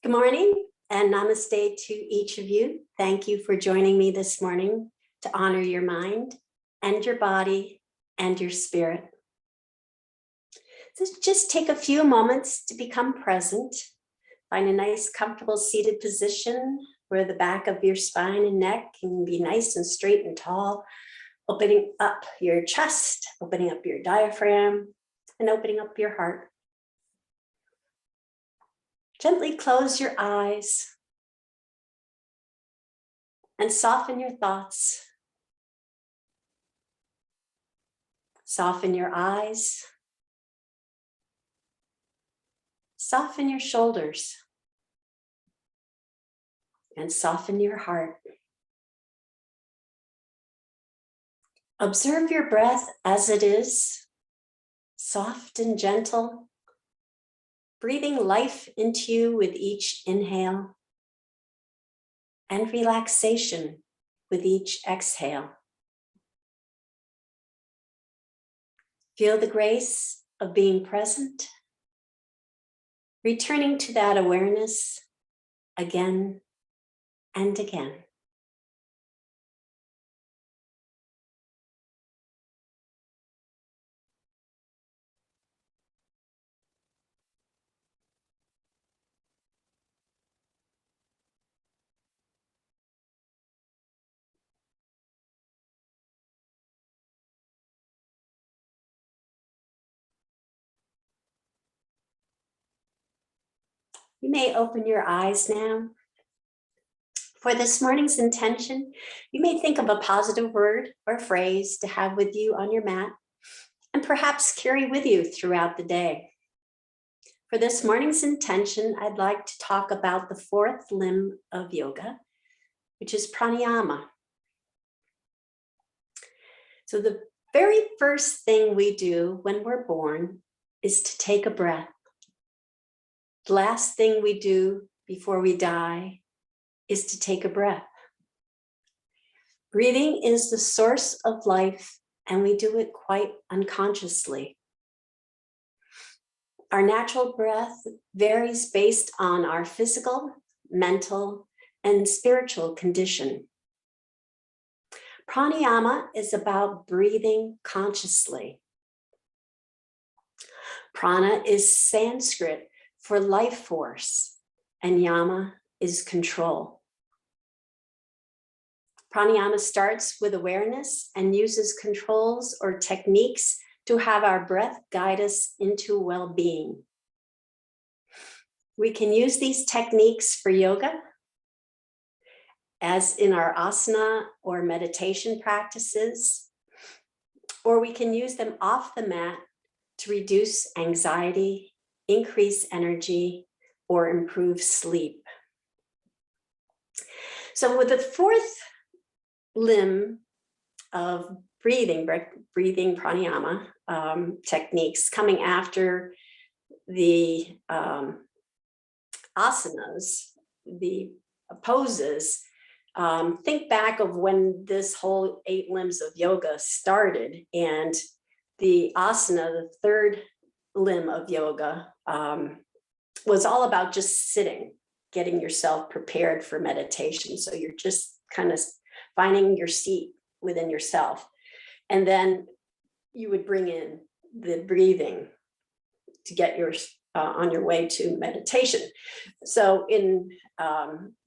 Good morning and namaste to each of you. Thank you for joining me this morning to honor your mind and your body and your spirit. So just take a few moments to become present. Find a nice, comfortable seated position where the back of your spine and neck can be nice and straight and tall, opening up your chest, opening up your diaphragm, and opening up your heart. Gently close your eyes and soften your thoughts. Soften your eyes. Soften your shoulders. And soften your heart. Observe your breath as it is, soft and gentle, breathing life into you with each inhale and relaxation with each exhale. Feel the grace of being present, returning to that awareness again and again. You may open your eyes now. For this morning's intention, you may think of a positive word or phrase to have with you on your mat and perhaps carry with you throughout the day. For this morning's intention, I'd like to talk about the fourth limb of yoga, which is pranayama. So the very first thing we do when we're born is to take a breath. The last thing we do before we die is to take a breath. Breathing is the source of life, and we do it quite unconsciously. Our natural breath varies based on our physical, mental, and spiritual condition. Pranayama is about breathing consciously. Prana is Sanskrit for life force, and yama is control. Pranayama starts with awareness and uses controls or techniques to have our breath guide us into well-being. We can use these techniques for yoga, as in our asana or meditation practices, or we can use them off the mat to reduce anxiety, increase energy, or improve sleep. So with the fourth limb of breathing pranayama techniques coming after the asanas, the poses, think back of when this whole 8 limbs of yoga started, and the asana, the third limb of yoga, was all about just sitting, getting yourself prepared for meditation. So you're just kind of finding your seat within yourself. And then you would bring in the breathing to get your on your way to meditation. So in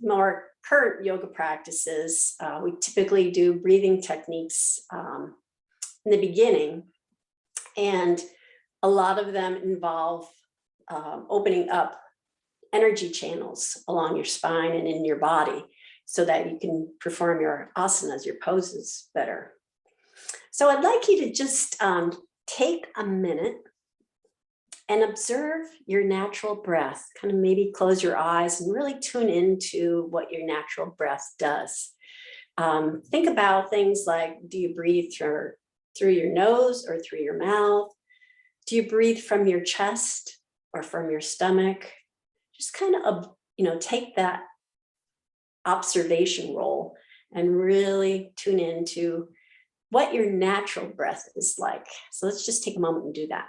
more current yoga practices, we typically do breathing techniques in the beginning, and a lot of them involve opening up energy channels along your spine and in your body so that you can perform your asanas, your poses better. So I'd like you to just take a minute and observe your natural breath. Kind of maybe close your eyes and really tune into what your natural breath does. Think about things like, do you breathe through your nose or through your mouth? Do you breathe from your chest or from your stomach? Just kind of, take that observation role and really tune into what your natural breath is like. So let's just take a moment and do that.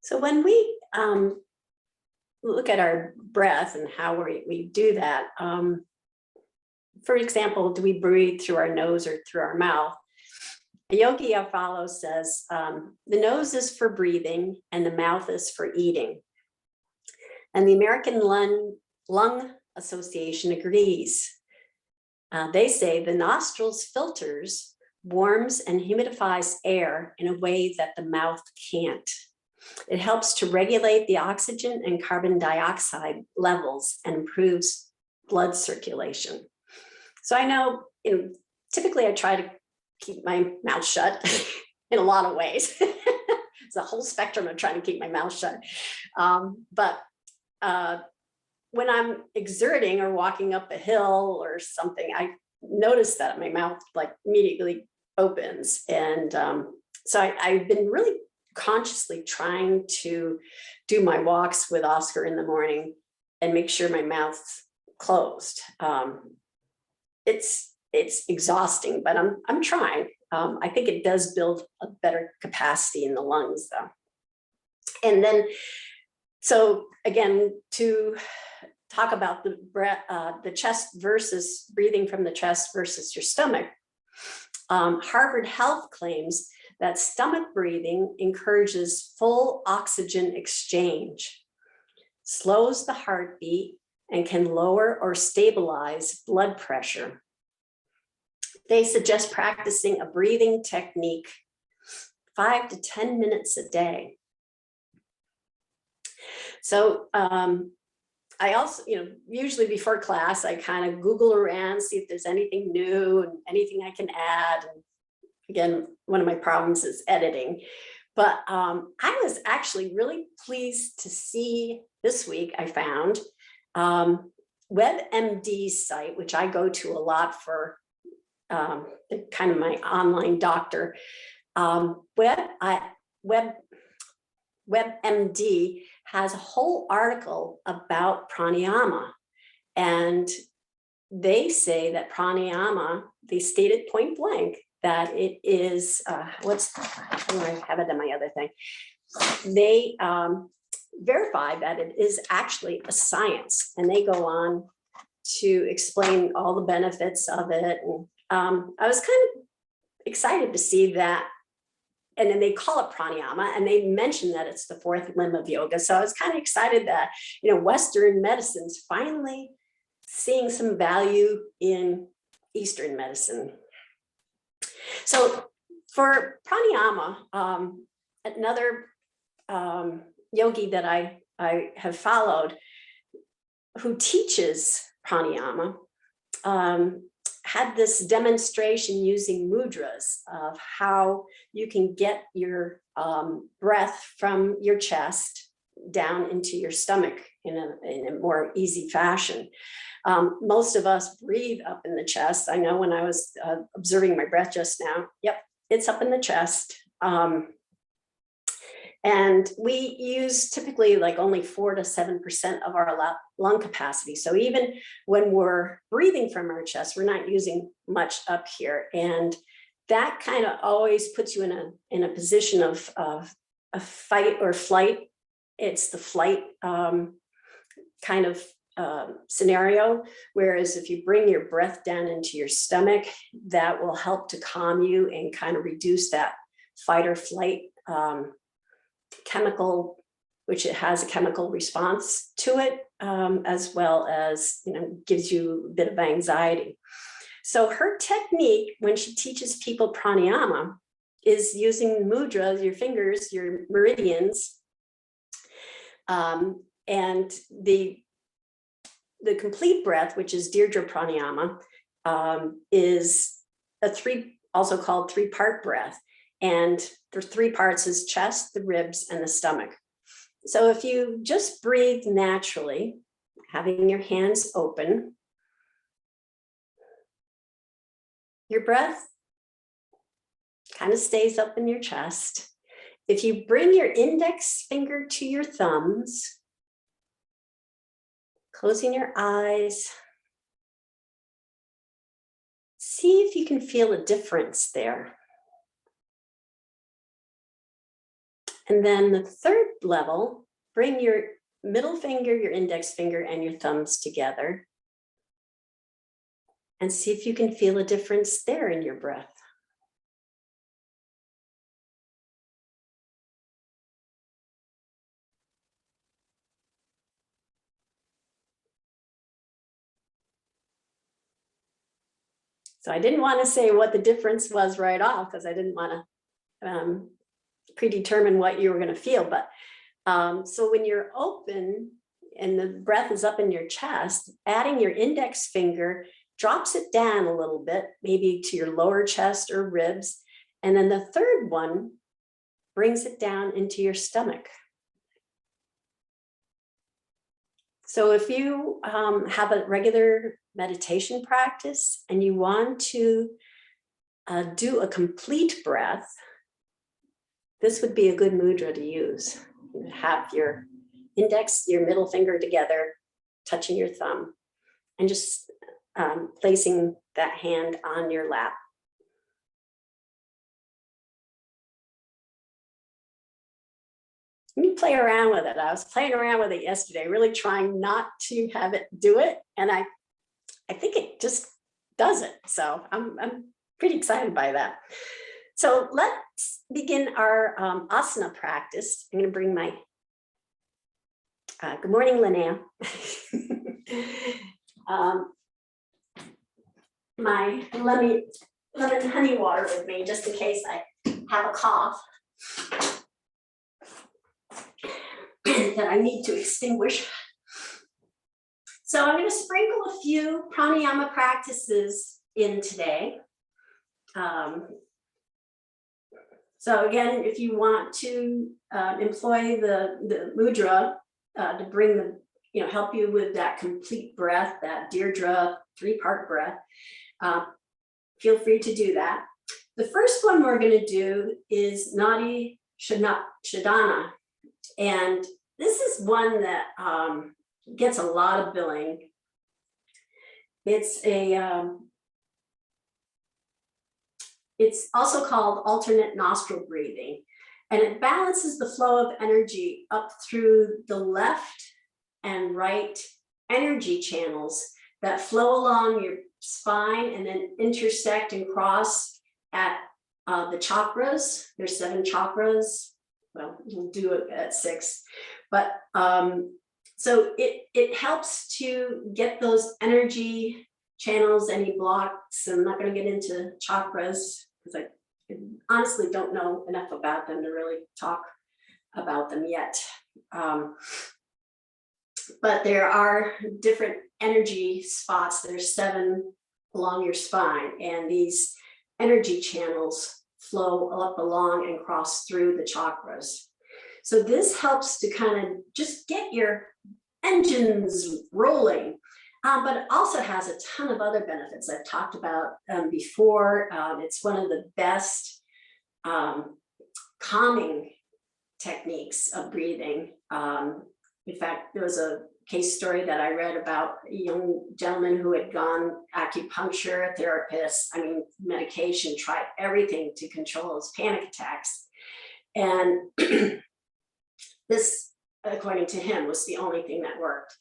So when we look at our breath and how we do that, for example, do we breathe through our nose or through our mouth? A yogi I follow says, the nose is for breathing and the mouth is for eating. And the American Lung Association agrees. They say the nostrils filters, warms and humidifies air in a way that the mouth can't. It helps to regulate the oxygen and carbon dioxide levels and improves blood circulation. So I know, typically I try to keep my mouth shut in a lot of ways. It's a whole spectrum of trying to keep my mouth shut. But when I'm exerting or walking up a hill or something, I notice that my mouth like immediately opens. And so I've been really consciously trying to do my walks with Oscar in the morning and make sure my mouth's closed. It's exhausting, but I'm trying. I think it does build a better capacity in the lungs though. And then, so again, to talk about the breath, the chest versus breathing from the chest versus your stomach, Harvard Health claims that stomach breathing encourages full oxygen exchange, slows the heartbeat, and can lower or stabilize blood pressure. They suggest practicing a breathing technique 5 to 10 minutes a day. So I also, usually before class, I kind of Google around, see if there's anything new and anything I can add. And again, one of my problems is editing. But I was actually really pleased to see this week, I found WebMD's site, which I go to a lot for kind of my online doctor. WebMD has a whole article about pranayama, and they say that pranayama, they stated point blank that it is I have it in my other thing. They verify that it is actually a science, and they go on to explain all the benefits of it. And I was kind of excited to see that. And then they call it pranayama, and they mention that it's the fourth limb of yoga. So I was kind of excited that, Western medicine's finally seeing some value in Eastern medicine. So for pranayama, another yogi that I have followed who teaches pranayama had this demonstration using mudras of how you can get your breath from your chest down into your stomach in a more easy fashion. Most of us breathe up in the chest. I know when I was observing my breath just now, yep, it's up in the chest. And we use typically like only 4 to 7% of our lung capacity. So even when we're breathing from our chest, we're not using much up here. And that kind of always puts you in a position of a fight or flight. It's the flight kind of scenario. Whereas if you bring your breath down into your stomach, that will help to calm you and kind of reduce that fight or flight chemical, which it has a chemical response to it, as well as, gives you a bit of anxiety. So her technique when she teaches people pranayama is using mudras, your fingers, your meridians, and the complete breath, which is Dirga pranayama, is also called 3-part breath. And the 3 parts is chest, the ribs, and the stomach. So if you just breathe naturally, having your hands open, your breath kind of stays up in your chest. If you bring your index finger to your thumbs, closing your eyes, see if you can feel a difference there. And then the third level, bring your middle finger, your index finger, and your thumbs together. And see if you can feel a difference there in your breath. So I didn't want to say what the difference was right off because I didn't want to predetermine what you were going to feel. But so when you're open and the breath is up in your chest, adding your index finger drops it down a little bit, maybe to your lower chest or ribs. And then the third one brings it down into your stomach. So if you have a regular meditation practice and you want to do a complete breath, this would be a good mudra to use. You have your index, your middle finger together, touching your thumb, and just placing that hand on your lap. You play around with it. I was playing around with it yesterday, really trying not to have it do it. And I think it just does it. So I'm pretty excited by that. So let's begin our asana practice. I'm going to bring my, good morning, Linnea. My lemon honey water with me, just in case I have a cough that I need to extinguish. So I'm going to sprinkle a few pranayama practices in today. So again, if you want to employ the mudra to bring the, help you with that complete breath, that Dirga 3-part breath, feel free to do that. The first one we're going to do is Nadi Shodhana. And this is one that gets a lot of billing. It's also called alternate nostril breathing, and it balances the flow of energy up through the left and right energy channels that flow along your spine and then intersect and cross at the chakras. There's 7 chakras. Well, we'll do it at 6, but so it helps to get those energy channels, any blocks. I'm not going to get into chakras because I honestly don't know enough about them to really talk about them yet. But there are different energy spots. There's 7 along your spine, and these energy channels flow up along and cross through the chakras. So this helps to kind of just get your engines rolling, but it also has a ton of other benefits I've talked about before. It's one of the best calming techniques of breathing. In fact, there was a case story that I read about a young gentleman who had gone acupuncture, therapist, medication, tried everything to control his panic attacks. And this, according to him, was the only thing that worked.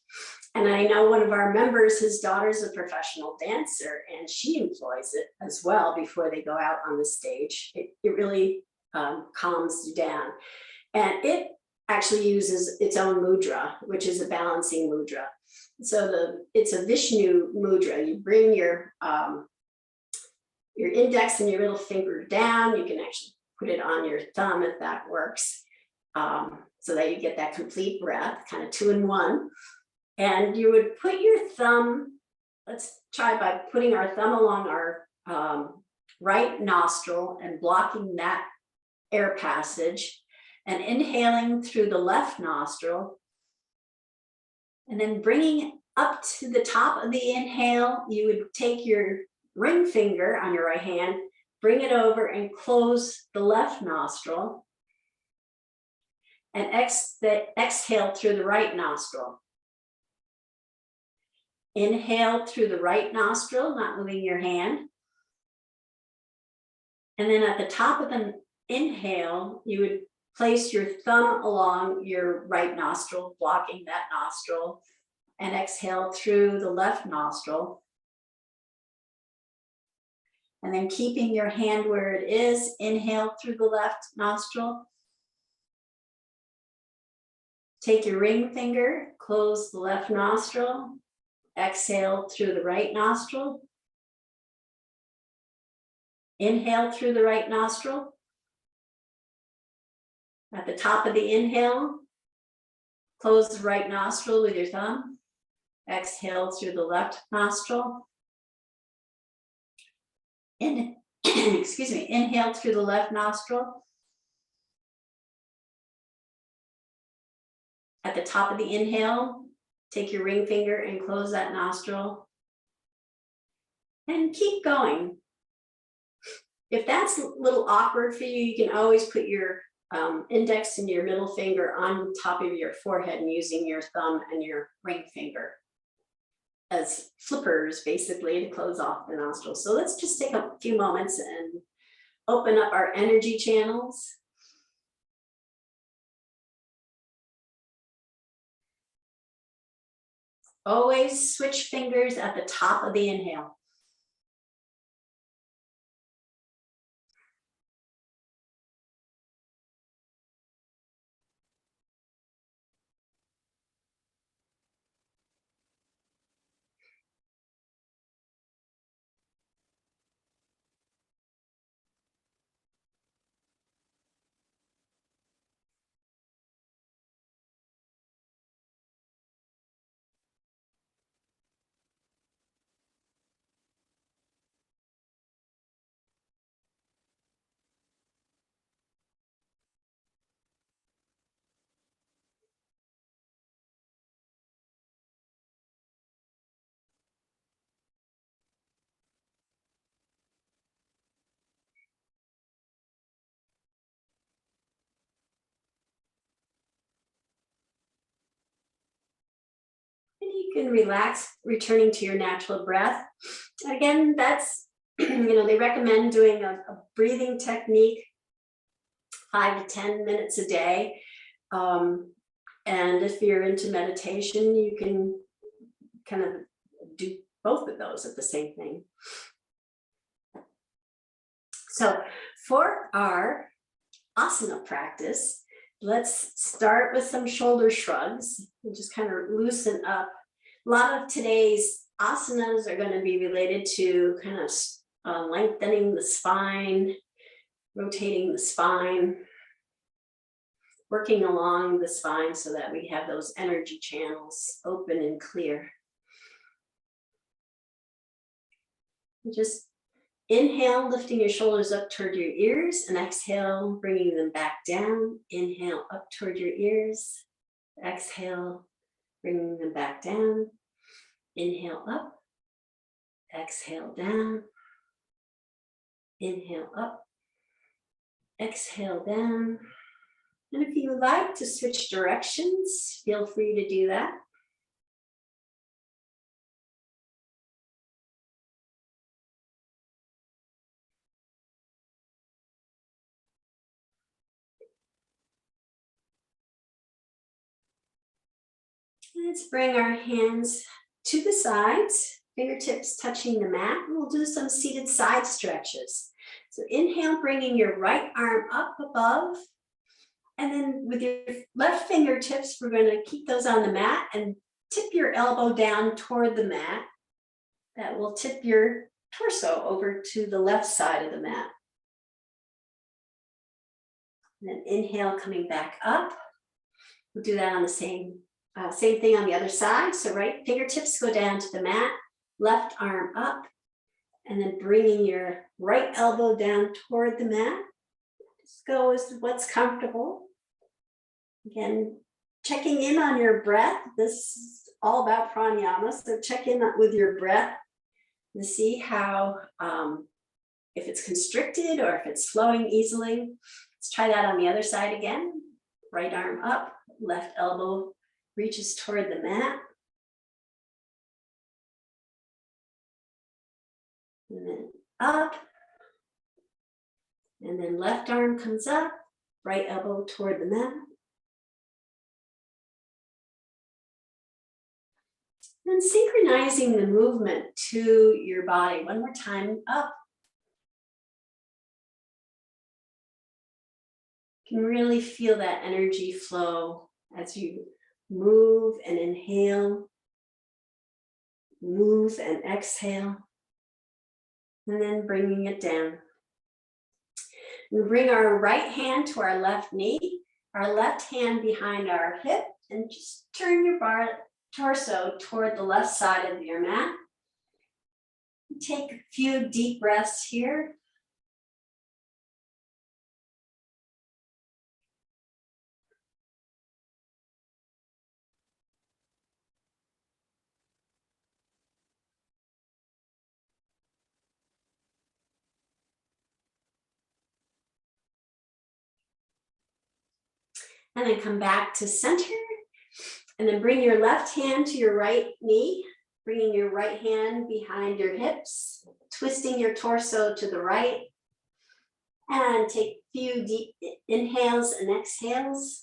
And I know one of our members, his daughter's a professional dancer, and she employs it as well before they go out on the stage. It really calms you down. And it actually uses its own mudra, which is a balancing mudra. So it's a Vishnu mudra. You bring your index and your middle finger down. You can actually put it on your thumb if that works, so that you get that complete breath, kind of 2 in 1. And you would put your thumb, let's try by putting our thumb along our right nostril and blocking that air passage, and inhaling through the left nostril, and then bringing up to the top of the inhale. You would take your ring finger on your right hand, bring it over and close the left nostril, and exhale through the right nostril. Inhale through the right nostril, not moving your hand. And then at the top of the inhale, you would place your thumb along your right nostril, blocking that nostril, and exhale through the left nostril. And then keeping your hand where it is, inhale through the left nostril. Take your ring finger, close the left nostril, exhale through the right nostril. Inhale through the right nostril. At the top of the inhale, close the right nostril with your thumb. Exhale through the left nostril. Excuse me, inhale through the left nostril. At the top of the inhale, take your ring finger and close that nostril. And keep going. If that's a little awkward for you, you can always put your index and your middle finger on top of your forehead and using your thumb and your ring finger as flippers, basically, to close off the nostrils. So let's just take a few moments and open up our energy channels. Always switch fingers at the top of the inhale. And you can relax, returning to your natural breath. Again, that's, they recommend doing a breathing technique 5 to 10 minutes a day. And if you're into meditation, you can kind of do both of those at the same thing. So for our asana practice, let's start with some shoulder shrugs and just kind of loosen up. A lot of today's asanas are going to be related to kind of lengthening the spine, rotating the spine, working along the spine so that we have those energy channels open and clear. Just inhale, lifting your shoulders up toward your ears, and exhale, bringing them back down. Inhale up toward your ears. Exhale, bringing them back down. Inhale up. Exhale down. Inhale up. Exhale down. And if you would like to switch directions, feel free to do that. Let's bring our hands to the sides, fingertips touching the mat, and we'll do some seated side stretches. So inhale, bringing your right arm up above, and then with your left fingertips, we're going to keep those on the mat and tip your elbow down toward the mat. That will tip your torso over to the left side of the mat. And then inhale, coming back up. We'll do that on the same thing on the other side. So right fingertips go down to the mat, left arm up, and then bringing your right elbow down toward the mat. Just go with what's comfortable. Again, checking in on your breath. This is all about pranayama. So check in with your breath and see how, if it's constricted or if it's flowing easily. Let's try that on the other side again. Right arm up, left elbow reaches toward the mat. And then up. And then left arm comes up, right elbow toward the mat. And synchronizing the movement to your body. One more time, up. You can really feel that energy flow as you move and inhale, move and exhale, and then bringing it down. We bring our right hand to our left knee, our left hand behind our hip, and just turn your torso toward the left side of your mat. Take a few deep breaths here. And then come back to center. And then bring your left hand to your right knee, bringing your right hand behind your hips, twisting your torso to the right. And take a few deep inhales and exhales.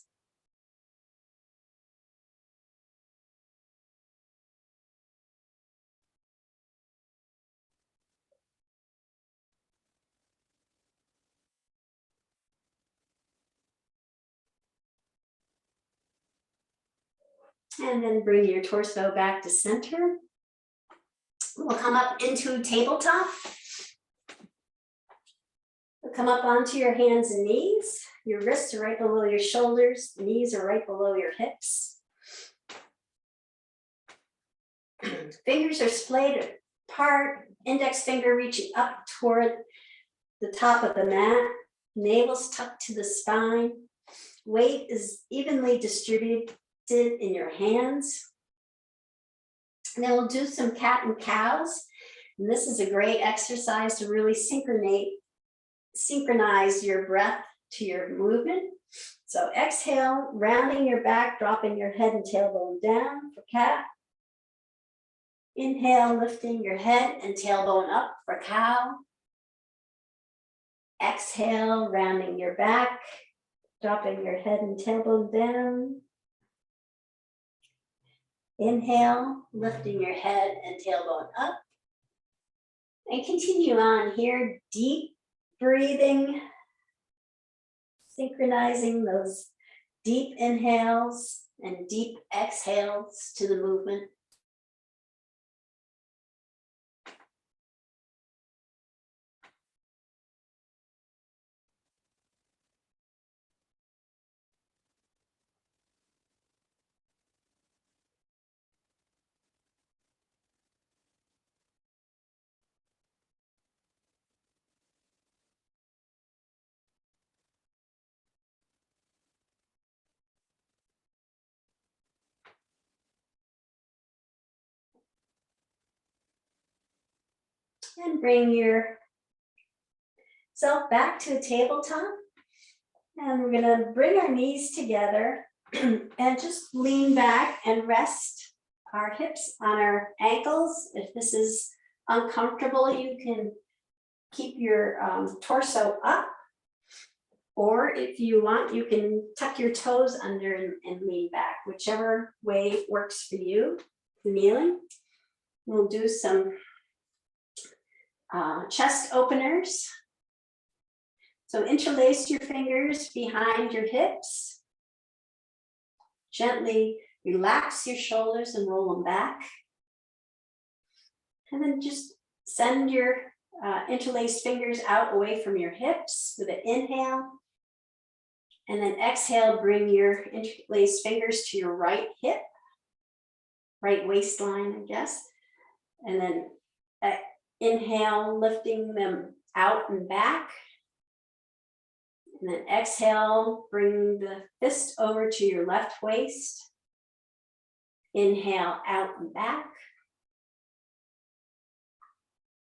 And then bring your torso back to center. We'll come up into tabletop. We'll come up onto your hands and knees. Your wrists are right below your shoulders. Knees are right below your hips. Fingers are splayed apart. Index finger reaching up toward the top of the mat. Navel's tucked to the spine. Weight is evenly distributed in your hands. And then we'll do some cat and cows. And this is a great exercise to really synchronize your breath to your movement. So exhale, rounding your back, dropping your head and tailbone down for cat. Inhale, lifting your head and tailbone up for cow. Exhale, rounding your back, dropping your head and tailbone down. Inhale, lifting your head and tailbone up. And continue on here, deep breathing, synchronizing those deep inhales and deep exhales to the movement. And bring yourself back to a tabletop. And we're gonna bring our knees together and just lean back and rest our hips on our ankles. If this is uncomfortable, you can keep your torso up. Or if you want, you can tuck your toes under and lean back, whichever way works for you, kneeling. We'll do some chest openers. So interlace your fingers behind your hips. Gently relax your shoulders and roll them back. And then just send your interlaced fingers out away from your hips with an inhale. And then exhale, bring your interlaced fingers to your right hip, right waistline, I guess. And then inhale, lifting them out and back. And then exhale, bring the fist over to your left waist. Inhale, out and back.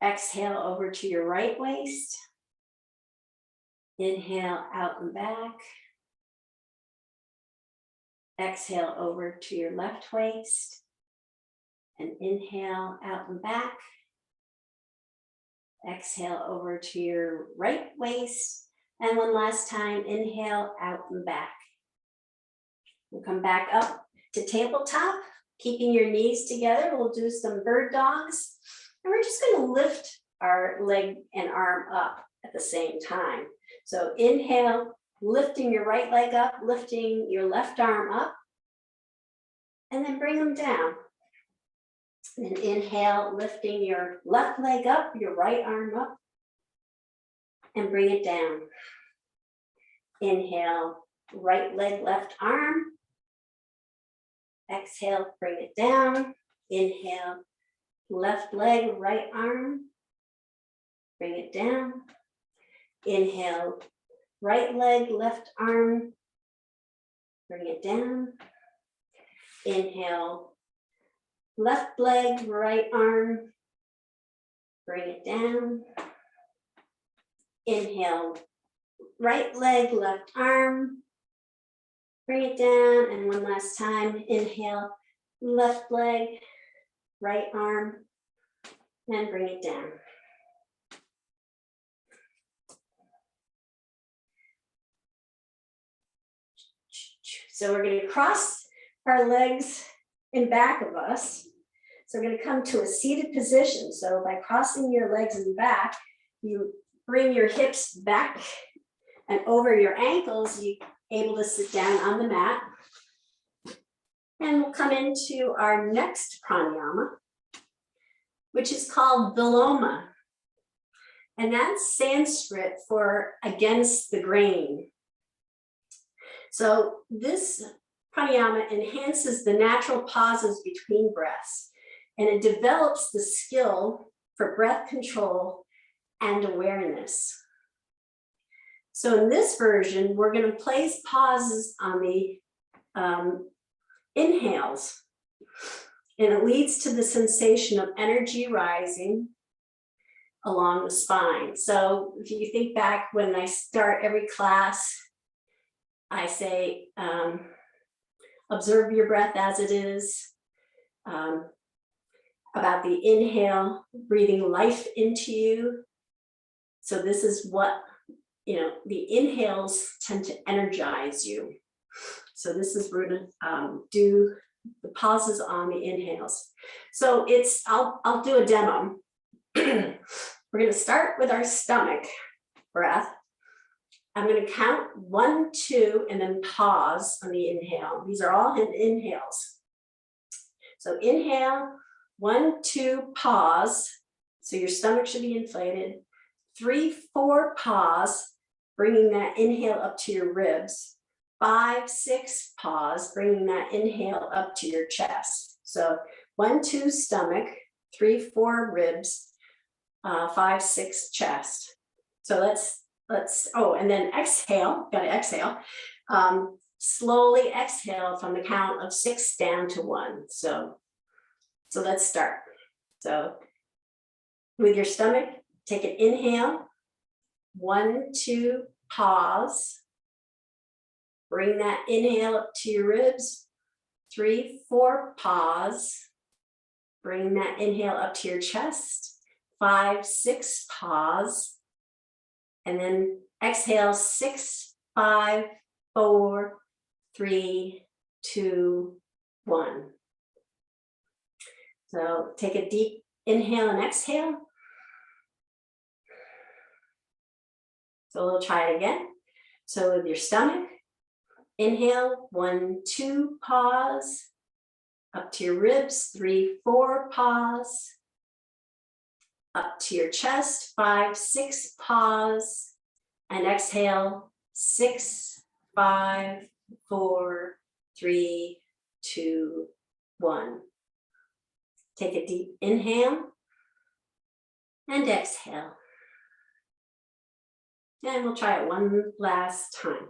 Exhale over to your right waist. Inhale, out and back. Exhale over to your left waist. And inhale, out and back. Exhale over to your right waist. And one last time, inhale out and back. We'll come back up to tabletop, keeping your knees together. We'll do some bird dogs. And we're just going to lift our leg and arm up at the same time. So inhale, lifting your right leg up, lifting your left arm up, and then bring them down. And inhale, lifting your left leg up, your right arm up, and bring it down. Inhale, right leg, left arm. Exhale, bring it down. Inhale, left leg, right arm. Bring it down. Inhale, right leg, left arm. Bring it down. Inhale, left leg, right arm. Bring it down. Inhale, right leg, left arm. Bring it down. And one last time, inhale, left leg, right arm, and bring it down. So we're going to cross our legs in back of us. So we're going to come to a seated position. So by crossing your legs in back, you bring your hips back and over your ankles, you're able to sit down on the mat. And we'll come into our next pranayama, which is called Viloma. And that's Sanskrit for against the grain. So this pranayama enhances the natural pauses between breaths, and it develops the skill for breath control and awareness. So in this version, we're going to place pauses on the inhales, and it leads to the sensation of energy rising along the spine. So if you think back when I start every class, I say, observe your breath as it is, about the inhale, breathing life into you. So this is what, the inhales tend to energize you. So this is, we're gonna do the pauses on the inhales. So I'll do a demo. We're gonna start with our stomach breath. I'm going to count 1, 2, and then pause on the inhale. These are all inhales. So inhale, 1, 2, pause. So your stomach should be inflated. 3, 4, pause, bringing that inhale up to your ribs. 5, 6, pause, bringing that inhale up to your chest. So 1, 2, stomach, 3, 4, ribs, 5, 6, chest. So let's, and then exhale, gotta exhale. Slowly exhale from the count of 6 down to 1. So let's start. So with your stomach, take an inhale, 1, 2, pause. Bring that inhale up to your ribs. 3, 4, pause. Bring that inhale up to your chest. 5, 6, pause. And then exhale, 6, 5, 4, 3, 2, 1. So take a deep inhale and exhale. So we'll try it again. So with your stomach, inhale, 1, 2, pause. Up to your ribs, 3, 4, pause. Up to your chest, 5, 6, pause, and exhale, 6, 5, 4, 3, 2, 1. Take a deep inhale and exhale. And we'll try it one last time.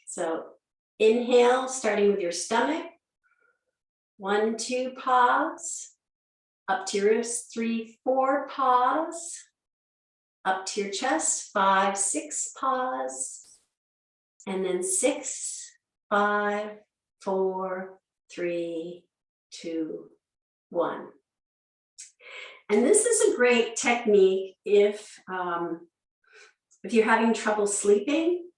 So inhale, starting with your stomach, 1, 2, pause. Up to your ribs, 3, 4, pause. Up to your chest, 5, 6, pause. And then 6, 5, 4, 3, 2, 1. And this is a great technique if if you're having trouble sleeping,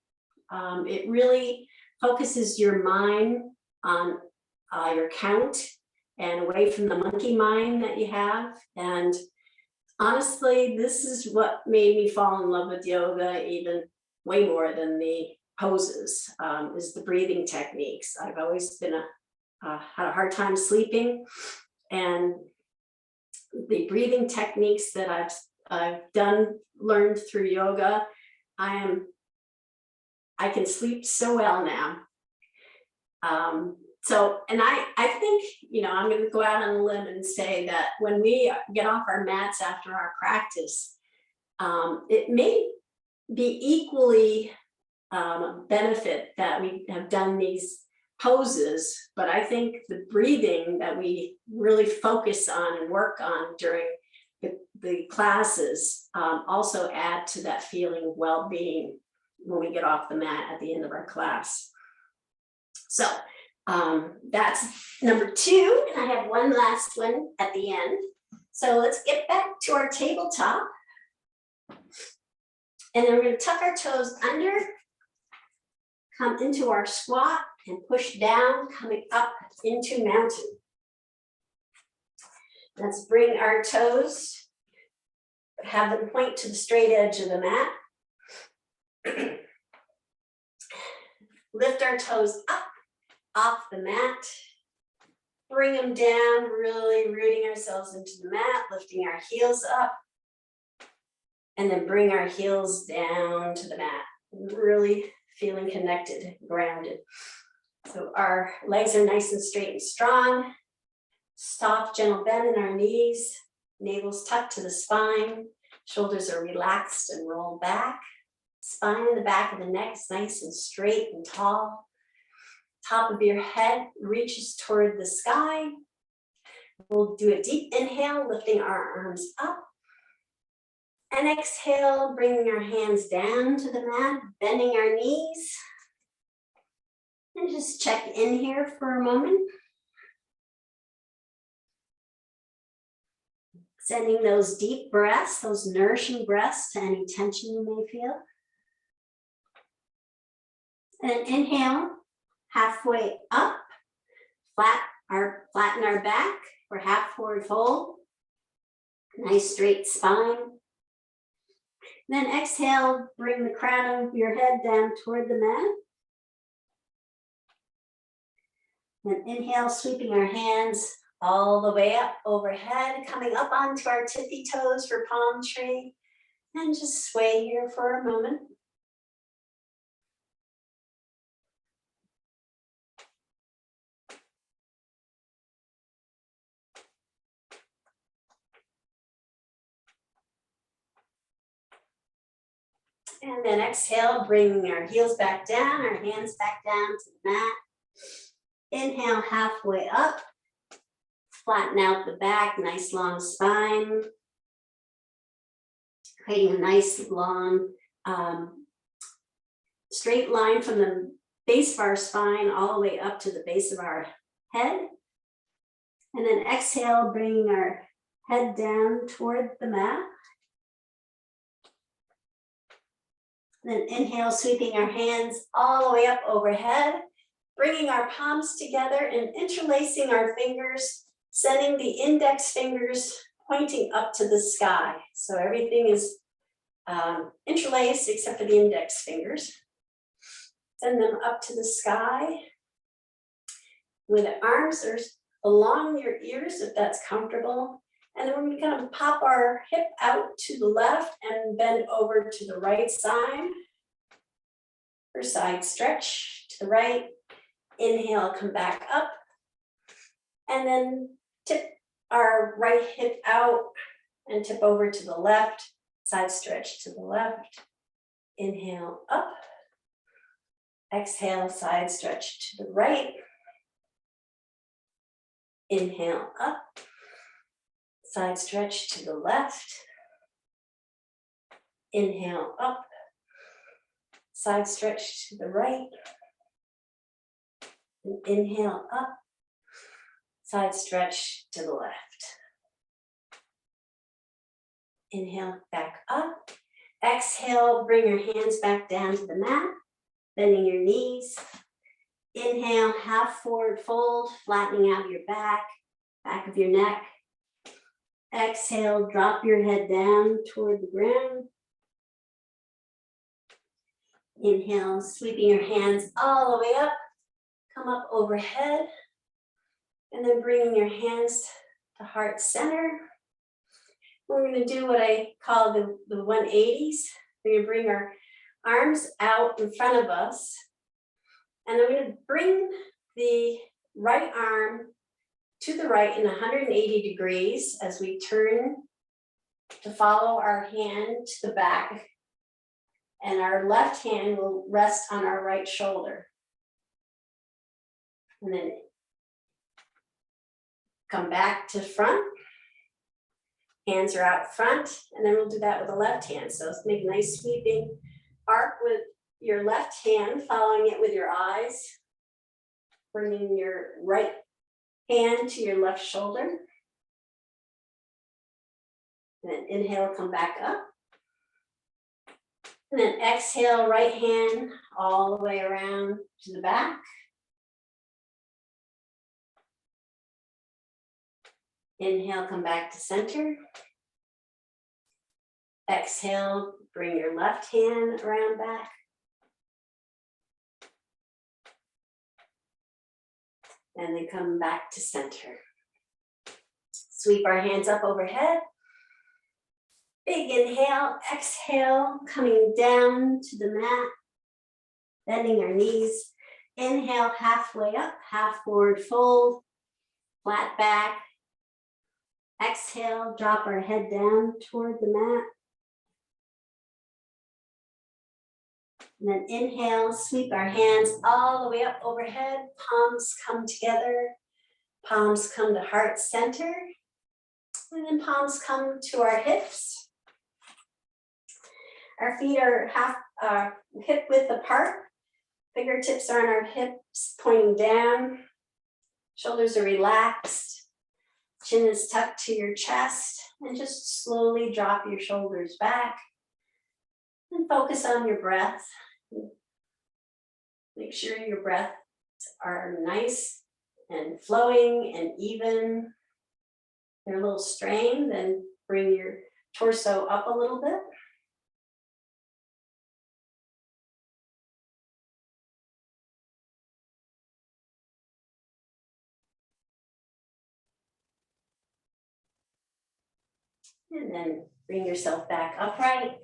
it really focuses your mind on your count and away from the monkey mind that you have. And honestly, this is what made me fall in love with yoga even way more than the poses, is the breathing techniques. I've always been had a hard time sleeping, and the breathing techniques that I've learned through yoga, I can sleep so well now. And I think, I'm going to go out on a limb and say that when we get off our mats after our practice, it may be equally a benefit that we have done these poses, but I think the breathing that we really focus on and work on during the classes also add to that feeling of well-being when we get off the mat at the end of our class. So that's number 2, and I have one last one at the end. So let's get back to our tabletop, and then we're going to tuck our toes under, come into our squat, and push down, coming up into mountain. Let's bring our toes, have them point to the straight edge of the mat. Lift our toes up off the mat. Bring them down, really rooting ourselves into the mat, lifting our heels up. And then bring our heels down to the mat, really feeling connected, grounded. So our legs are nice and straight and strong. Soft, gentle bend in our knees. Navel's tucked to the spine. Shoulders are relaxed and roll back. Spine in the back of the neck is nice and straight and tall. Top of your head reaches toward the sky. We'll do a deep inhale, lifting our arms up. And exhale, bringing our hands down to the mat, bending our knees. And just check in here for a moment. Sending those deep breaths, those nourishing breaths to any tension you may feel. And then inhale, halfway up, flatten our back for half forward fold. Nice straight spine. Then exhale, bring the crown of your head down toward the mat. Then inhale, sweeping our hands all the way up overhead, coming up onto our tippy toes for palm tree. And just sway here for a moment. And then exhale, bringing our heels back down, our hands back down to the mat. Inhale, halfway up. Flatten out the back, nice long spine. Creating a nice long straight line from the base of our spine all the way up to the base of our head. And then exhale, bringing our head down toward the mat. Then inhale, sweeping our hands all the way up overhead, bringing our palms together and interlacing our fingers, sending the index fingers pointing up to the sky. So everything is interlaced except for the index fingers. Send them up to the sky. With the arms are along your ears if that's comfortable. And then we're going to kind of pop our hip out to the left and bend over to the right side. For side stretch to the right. Inhale, come back up. And then tip our right hip out and tip over to the left. Side stretch to the left. Inhale, up. Exhale, side stretch to the right. Inhale, up. Side stretch to the left. Inhale, up. Side stretch to the right. And inhale, up. Side stretch to the left. Inhale, back up. Exhale, bring your hands back down to the mat, bending your knees. Inhale, half forward fold, flattening out your back of your neck. Exhale, drop your head down toward the ground. Inhale, sweeping your hands all the way up, come up overhead, and then bringing your hands to heart center. We're going to do what I call the 180s. We're going to bring our arms out in front of us, and I'm going to bring the right arm to the right in 180 degrees as we turn to follow our hand to the back, and our left hand will rest on our right shoulder. And then come back to front. Hands are out front, and then we'll do that with the left hand. So let's make a nice sweeping arc with your left hand, following it with your eyes, bringing your right hand to your left shoulder. And then inhale, come back up. And then exhale, right hand all the way around to the back. Inhale, come back to center. Exhale, bring your left hand around back. And then come back to center. Sweep our hands up overhead. Big inhale, exhale, coming down to the mat, bending our knees. Inhale, halfway up, half forward fold, flat back. Exhale, drop our head down toward the mat. And then inhale, sweep our hands all the way up overhead. Palms come together. Palms come to heart center. And then palms come to our hips. Our feet are hip width apart. Fingertips are on our hips, pointing down. Shoulders are relaxed. Chin is tucked to your chest, and just slowly drop your shoulders back and focus on your breath. Make sure your breaths are nice and flowing and even. They're a little strained, then bring your torso up a little bit. And then bring yourself back upright.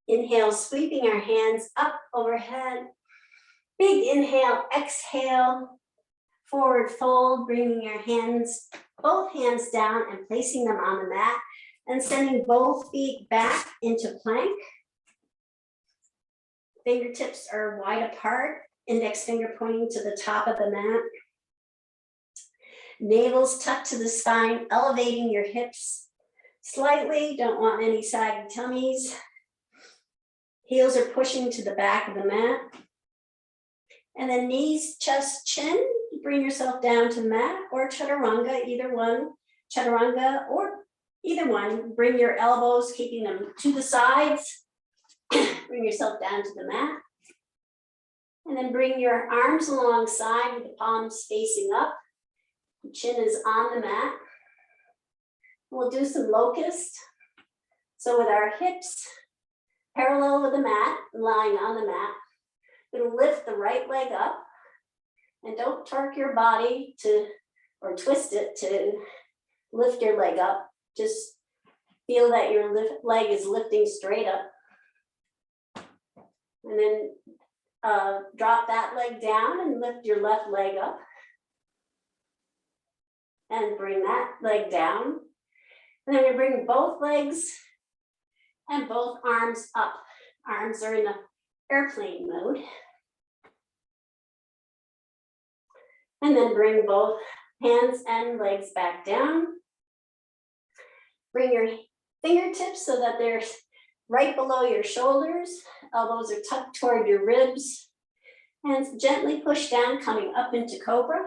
Inhale, sweeping our hands up overhead. Big inhale, exhale, forward fold, bringing your hands, both hands down and placing them on the mat and sending both feet back into plank. Fingertips are wide apart. Index finger pointing to the top of the mat. Navel's tucked to the spine, elevating your hips slightly. Don't want any saggy tummies. Heels are pushing to the back of the mat. And then knees, chest, chin. Bring yourself down to the mat or chaturanga, either one. Chaturanga or either one. Bring your elbows, keeping them to the sides. Bring yourself down to the mat. And then bring your arms alongside with the palms facing up. The chin is on the mat. We'll do some locust. So with our hips parallel with the mat, lying on the mat, we'll lift the right leg up. And don't torque your body or twist it to lift your leg up. Just feel that your leg is lifting straight up. And then drop that leg down and lift your left leg up. And bring that leg down. And then we bring both legs and both arms up. Arms are in the airplane mode. And then bring both hands and legs back down. Bring your fingertips so that they're right below your shoulders. Elbows are tucked toward your ribs. Hands gently push down, coming up into cobra.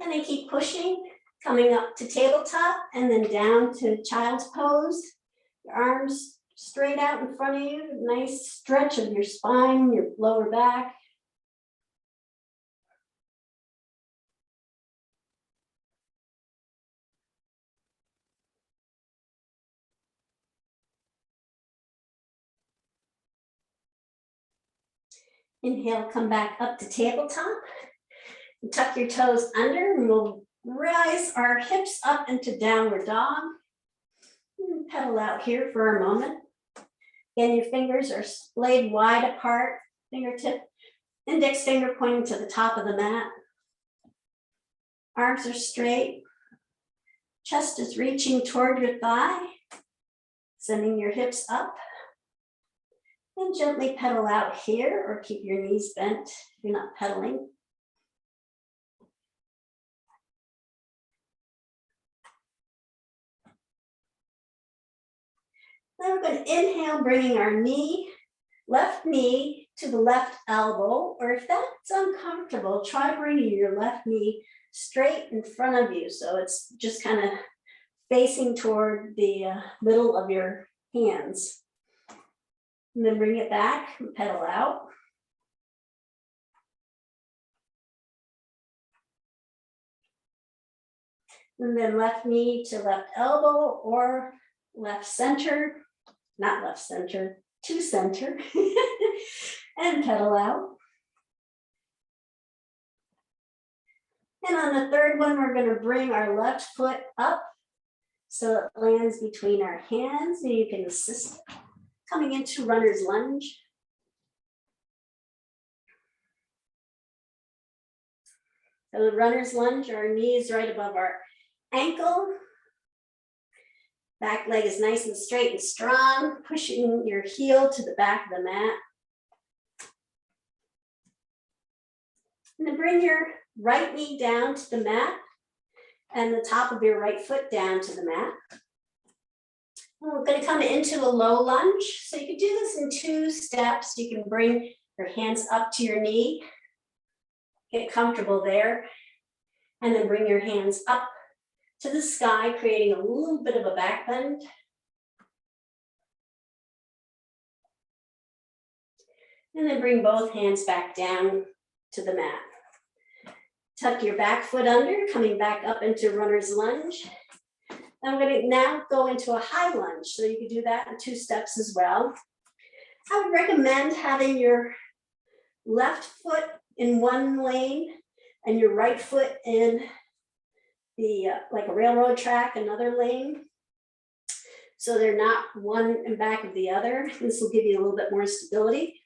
And then keep pushing, coming up to tabletop and then down to child's pose. Your arms straight out in front of you, nice stretch of your spine, your lower back. Inhale, come back up to tabletop. Tuck your toes under and we'll rise our hips up into downward dog. And pedal out here for a moment. Again, your fingers are splayed wide apart, fingertip, index finger pointing to the top of the mat. Arms are straight. Chest is reaching toward your thigh. Sending your hips up. And gently pedal out here or keep your knees bent if you're not pedaling. Then we're going to inhale, bringing our left knee to the left elbow, or if that's uncomfortable, try bringing your left knee straight in front of you. So it's just kind of facing toward the middle of your hands. And then bring it back and pedal out. And then left knee to left elbow or left center, not left center, to center, and pedal out. And on the third one, we're going to bring our left foot up so it lands between our hands, and you can assist coming into runner's lunge. So the runner's lunge, our knees right above our ankle. Back leg is nice and straight and strong, pushing your heel to the back of the mat. And then bring your right knee down to the mat and the top of your right foot down to the mat. And we're going to come into a low lunge. So you can do this in 2 steps. You can bring your hands up to your knee, get comfortable there, and then bring your hands up to the sky, creating a little bit of a back bend. And then bring both hands back down to the mat. Tuck your back foot under, coming back up into runner's lunge. I'm going to now go into a high lunge, so you can do that in 2 steps as well. I would recommend having your left foot in one lane and your right foot in the like a railroad track, another lane. So they're not one in back of the other. This will give you a little bit more stability.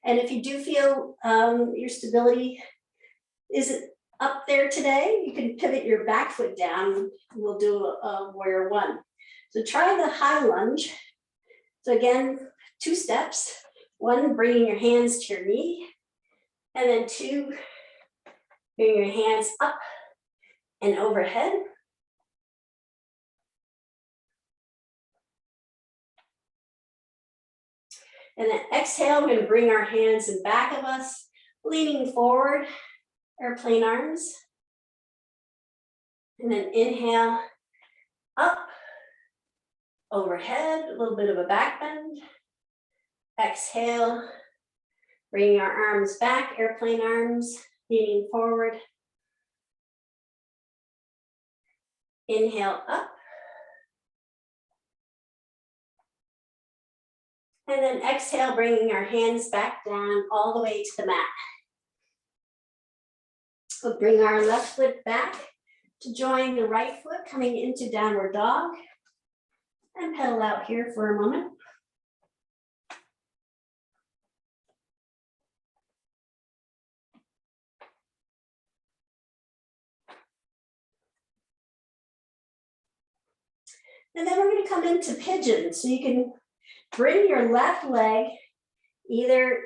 And if you do feel your stability isn't up there today, you can pivot your back foot down. We'll do a warrior 1. So try the high lunge. So again, 2 steps. 1, bringing your hands to your knee. And then 2, bring your hands up and overhead. And then exhale, we're going to bring our hands in back of us, leaning forward, airplane arms. And then inhale, up, overhead, a little bit of a back bend. Exhale, bringing our arms back, airplane arms, leaning forward. Inhale, up. And then exhale, bringing our hands back down all the way to the mat. We'll bring our left foot back to join the right foot, coming into downward dog. And pedal out here for a moment. And then we're going to come into pigeon. So you can bring your left leg, either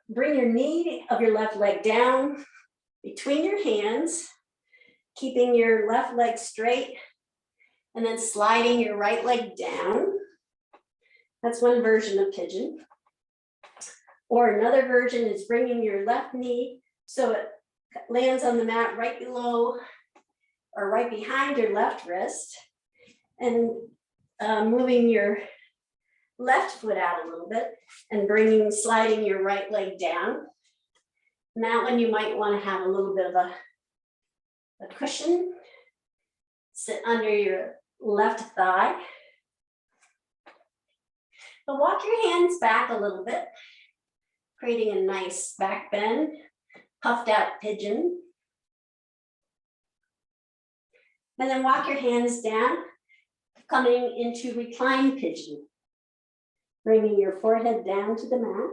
bring your knee of your left leg down between your hands, keeping your left leg straight, and then sliding your right leg down. That's one version of pigeon. Or another version is bringing your left knee so it lands on the mat right below or right behind your left wrist, and moving your left foot out a little bit and sliding your right leg down. And that one you might want to have a little bit of a cushion. Sit under your left thigh. But walk your hands back a little bit, creating a nice back bend, puffed out pigeon. And then walk your hands down, coming into reclined pigeon. Bringing your forehead down to the mat.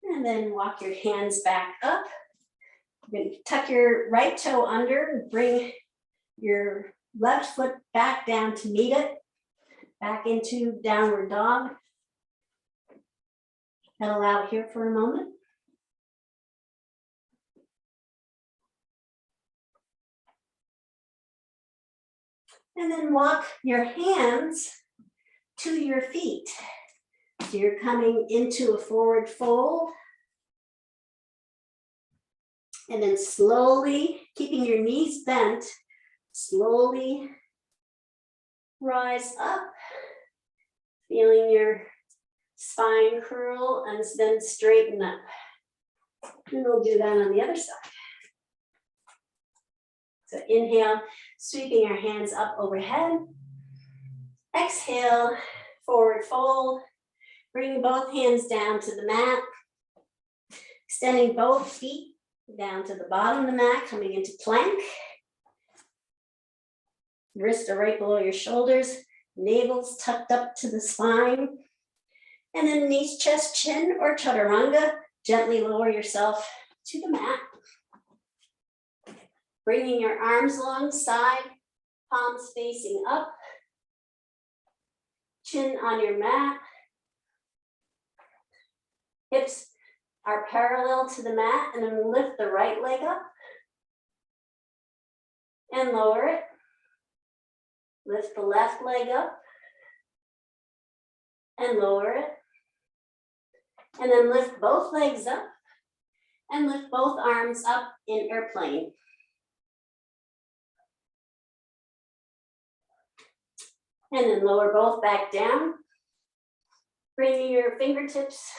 And then walk your hands back up. You're going to tuck your right toe under, bring your left foot back down to meet it, back into downward dog. Pedal out here for a moment. And then walk your hands to your feet. So you're coming into a forward fold. And then slowly, keeping your knees bent, slowly rise up, feeling your spine curl and then straighten up. And we'll do that on the other side. So inhale, sweeping our hands up overhead. Exhale, forward fold. Bring both hands down to the mat. Extending both feet down to the bottom of the mat, coming into plank. Wrists are right below your shoulders. Navel's tucked up to the spine. And then knees, chest, chin, or chaturanga. Gently lower yourself to the mat. Bringing your arms alongside, palms facing up. Chin on your mat. Hips are parallel to the mat, and then lift the right leg up. And lower it. Lift the left leg up. And lower it. And then lift both legs up. And lift both arms up in airplane. And then lower both back down. Bringing your fingertips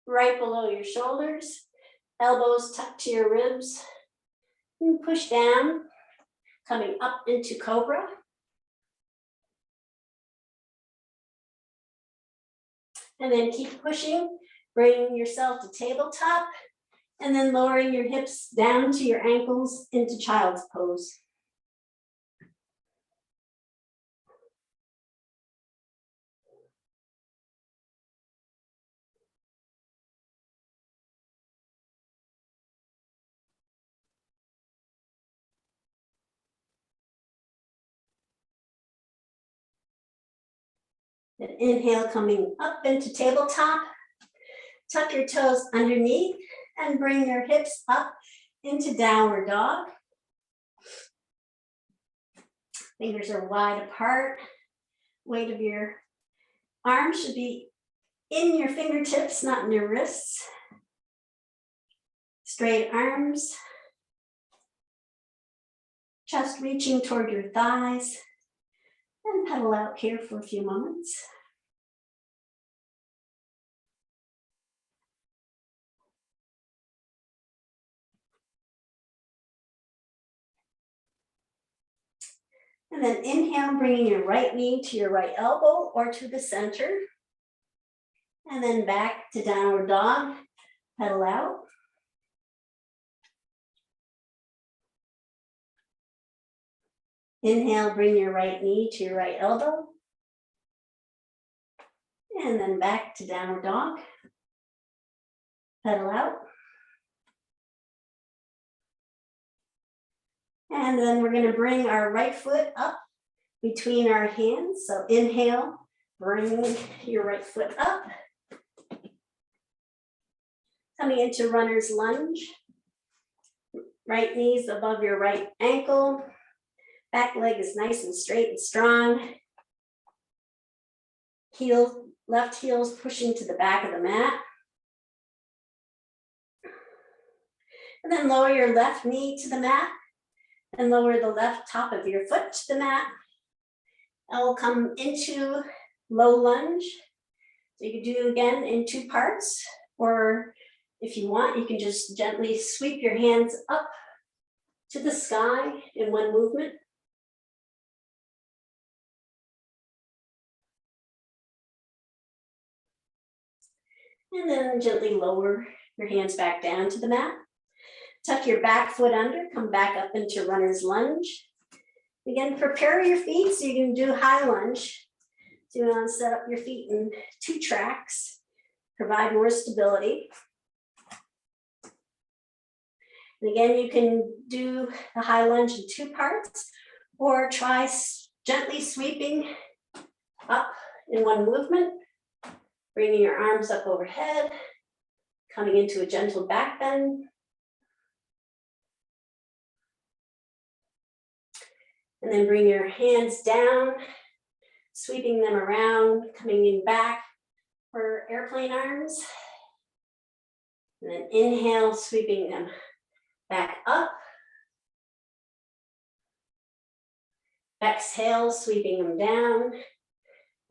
right below your shoulders. Elbows tucked to your ribs. And push down, coming up into cobra. And then keep pushing, bringing yourself to tabletop. And then lowering your hips down to your ankles into child's pose. And inhale, coming up into tabletop. Tuck your toes underneath and bring your hips up into downward dog. Fingers are wide apart. Weight of your arms should be in your fingertips, not in your wrists. Straight arms. Chest reaching toward your thighs. And pedal out here for a few moments. And then inhale, bringing your right knee to your right elbow or to the center. And then back to downward dog, pedal out. Inhale, bring your right knee to your right elbow. And then back to downward dog. Pedal out. And then we're going to bring our right foot up between our hands. So inhale, bring your right foot up. Coming into runner's lunge. Right knees above your right ankle. Back leg is nice and straight and strong. Left heel's pushing to the back of the mat. And then lower your left knee to the mat and lower the left top of your foot to the mat. And we'll come into low lunge. So you can do again in 2 parts, or if you want, you can just gently sweep your hands up to the sky in one movement. And then gently lower your hands back down to the mat. Tuck your back foot under, come back up into runner's lunge. Again, prepare your feet so you can do high lunge. So you want to set up your feet in 2 tracks, provide more stability. And again, you can do the high lunge in 2 parts, or try gently sweeping up in one movement, bringing your arms up overhead, coming into a gentle back bend. And then bring your hands down, sweeping them around, coming in back for airplane arms. And then inhale, sweeping them back up. Exhale, sweeping them down.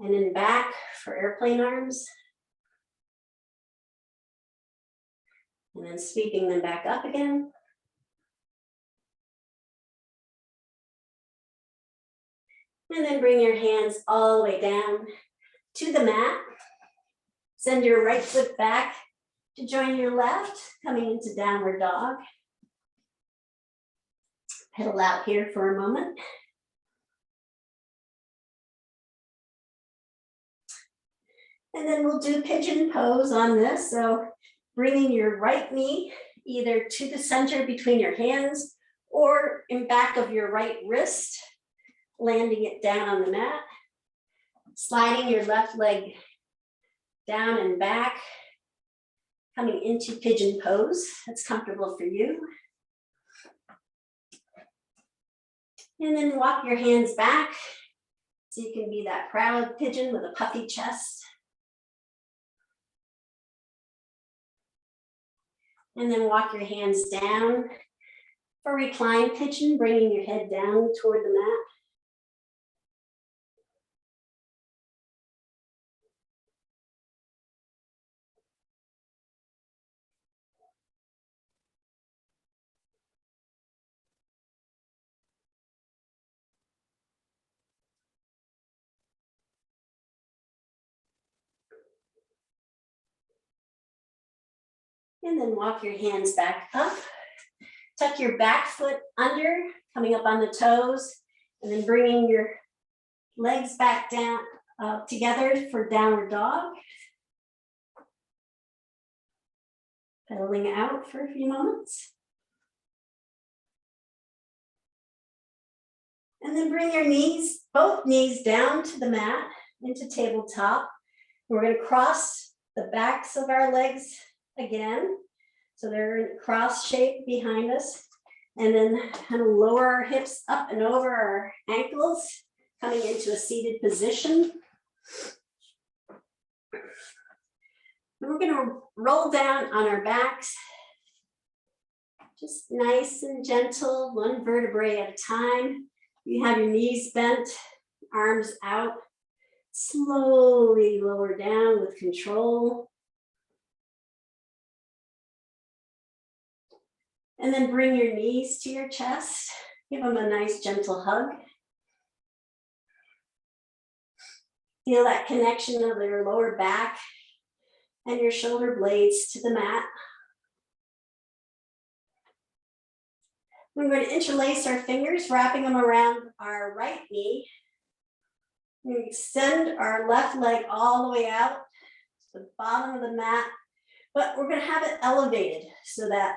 And then back for airplane arms. And then sweeping them back up again. And then bring your hands all the way down to the mat. Send your right foot back to join your left, coming into downward dog. Pedal out here for a moment. And then we'll do pigeon pose on this. So bringing your right knee either to the center between your hands or in back of your right wrist, landing it down on the mat, sliding your left leg down and back, coming into pigeon pose. That's comfortable for you. And then walk your hands back so you can be that proud pigeon with a puffy chest. And then walk your hands down for reclined pigeon, bringing your head down toward the mat. And then walk your hands back up. Tuck your back foot under, coming up on the toes, and then bringing your legs back down together for downward dog. Pedaling out for a few moments. And then bring your knees, both knees down to the mat, into tabletop. We're going to cross the backs of our legs again. So they're in cross shape behind us. And then kind of lower our hips up and over our ankles, coming into a seated position. And we're going to roll down on our backs. Just nice and gentle, one vertebrae at a time. You have your knees bent, arms out. Slowly lower down with control. And then bring your knees to your chest. Give them a nice gentle hug. Feel that connection of your lower back and your shoulder blades to the mat. We're going to interlace our fingers, wrapping them around our right knee. We extend our left leg all the way out to the bottom of the mat, but we're going to have it elevated so that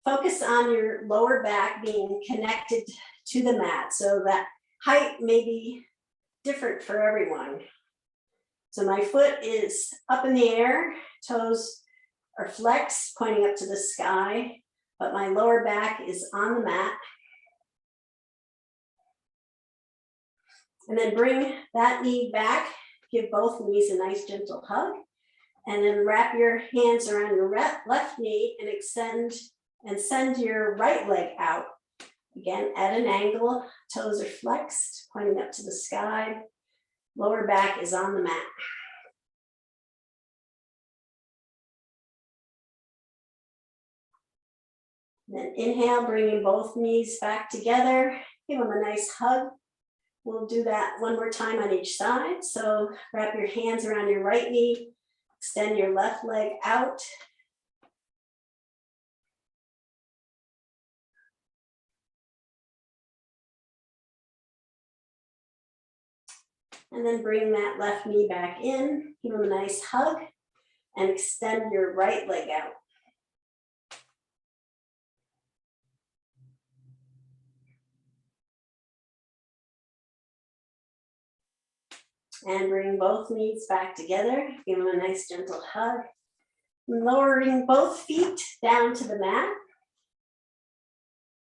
focus on your lower back being connected to the mat. So that height may be different for everyone. So my foot is up in the air, toes are flexed, pointing up to the sky, but my lower back is on the mat. And then bring that knee back, give both knees a nice gentle hug, and then wrap your hands around your left knee and extend and send your right leg out. Again, at an angle, toes are flexed, pointing up to the sky. Lower back is on the mat. Then inhale, bringing both knees back together. Give them a nice hug. We'll do that one more time on each side. So wrap your hands around your right knee, extend your left leg out. And then bring that left knee back in, give them a nice hug, and extend your right leg out. And bring both knees back together, give them a nice gentle hug. Lowering both feet down to the mat.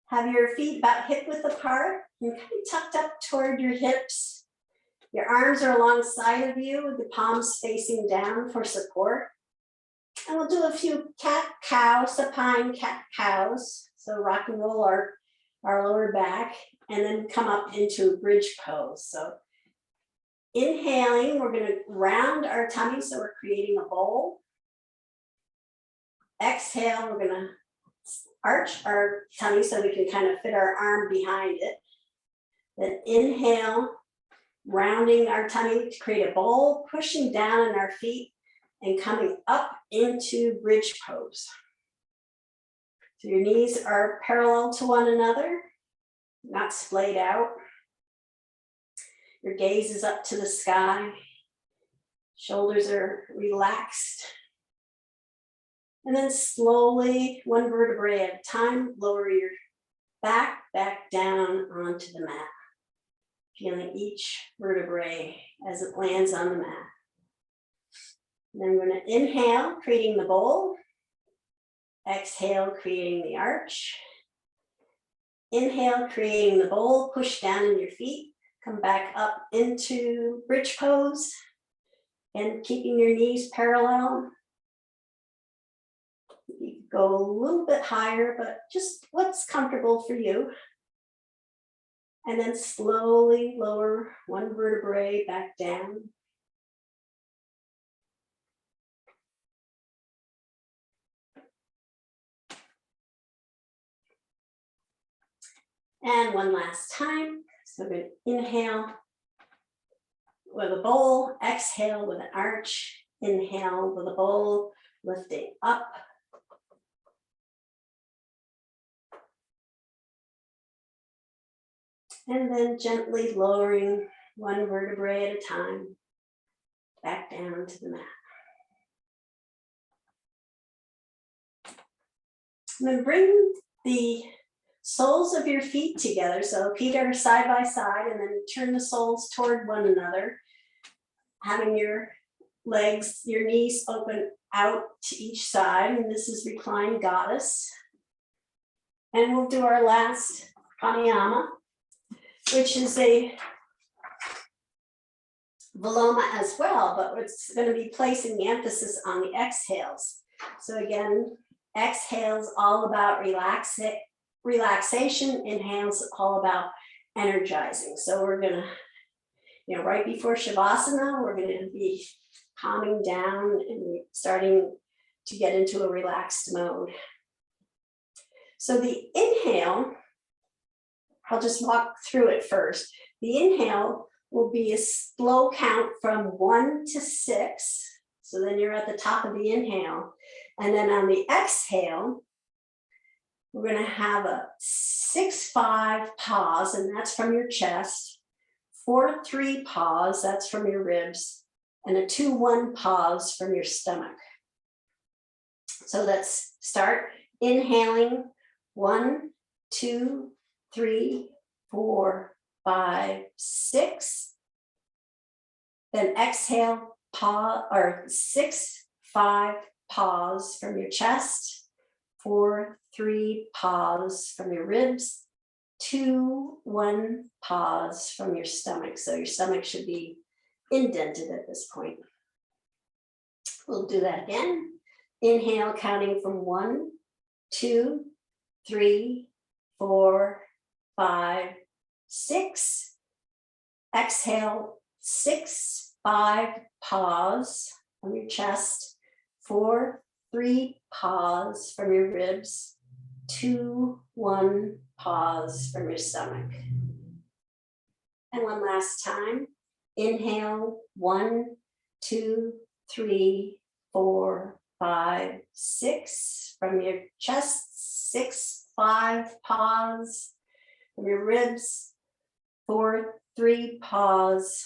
Have your feet about hip width apart and kind of tucked up toward your hips. Your arms are alongside of you with the palms facing down for support. And we'll do a few cat-cow, supine cat-cows. So rock and roll our lower back and then come up into bridge pose. So inhaling, we're going to round our tummy, so we're creating a bowl. Exhale, we're going to arch our tummy so we can kind of fit our arm behind it. Then inhale, rounding our tummy to create a bowl, pushing down on our feet and coming up into bridge pose. So your knees are parallel to one another, not splayed out. Your gaze is up to the sky. Shoulders are relaxed. And then slowly, one vertebrae at a time, lower your back down onto the mat. Feeling each vertebrae as it lands on the mat. And then we're going to inhale, creating the bowl. Exhale, creating the arch. Inhale, creating the bowl, push down in your feet. Come back up into bridge pose and keeping your knees parallel. You can go a little bit higher, but just what's comfortable for you. And then slowly lower one vertebrae back down. And one last time. So we're going to inhale with a bowl, exhale with an arch, inhale with a bowl, lifting up. And then gently lowering one vertebrae at a time, back down to the mat. And then bring the soles of your feet together. So feet are side by side, and then turn the soles toward one another. Having your legs, your knees open out to each side. And this is reclined goddess. And we'll do our last pranayama, which is a Viloma as well, but it's going to be placing the emphasis on the exhales. So again, exhales all about relaxation, inhales all about energizing. So we're going to, right before Shavasana, we're going to be calming down and starting to get into a relaxed mode. So the inhale, I'll just walk through it first. The inhale will be a slow count from 1 to 6. So then you're at the top of the inhale. And then on the exhale, we're going to have a 6-5 pause, and that's from your chest. 4-3 pause, that's from your ribs. And a 2-1 pause from your stomach. So let's start inhaling. 1, 2, 3, 4, 5, 6. Then exhale, pause, or 6, 5, pause from your chest. 4, 3, pause from your ribs. 2, 1, pause from your stomach. So your stomach should be indented at this point. We'll do that again. Inhale, counting from 1, 2, 3, 4, 5, 6. Exhale, 6, 5, pause from your chest. 4, 3, pause from your ribs. 2, 1, pause from your stomach. And one last time. Inhale, 1, 2, 3, 4, 5, 6 from your chest. 6, 5, pause from your ribs. 4, 3, pause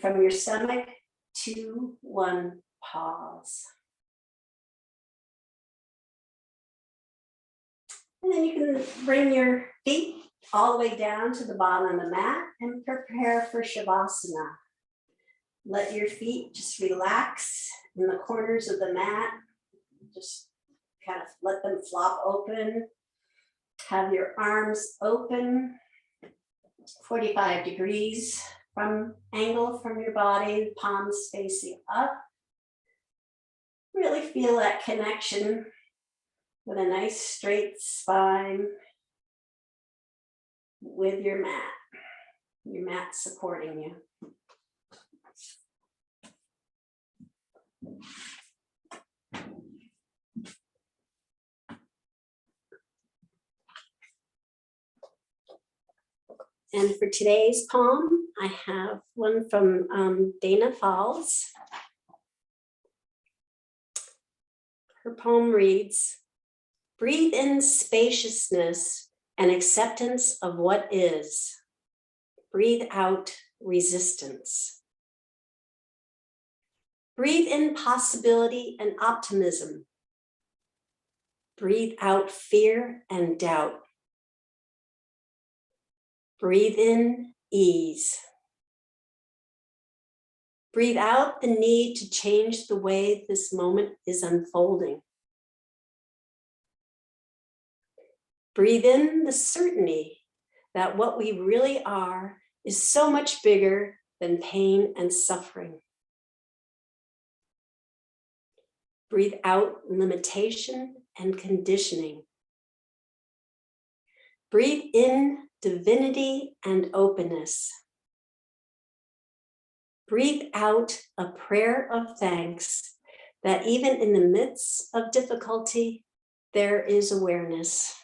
from your stomach. 2, 1, pause. And then you can bring your feet all the way down to the bottom of the mat and prepare for Shavasana. Let your feet just relax in the corners of the mat. Just kind of let them flop open. Have your arms open, 45 degrees from angle from your body, palms facing up. Really feel that connection with a nice straight spine with your mat supporting you. And for today's poem, I have one from Danna Faulds. Her poem reads, breathe in spaciousness and acceptance of what is. Breathe out resistance. Breathe in possibility and optimism. Breathe out fear and doubt. Breathe in ease. Breathe out the need to change the way this moment is unfolding. Breathe in the certainty that what we really are is so much bigger than pain and suffering. Breathe out limitation and conditioning. Breathe in divinity and openness. Breathe out a prayer of thanks that even in the midst of difficulty, there is awareness.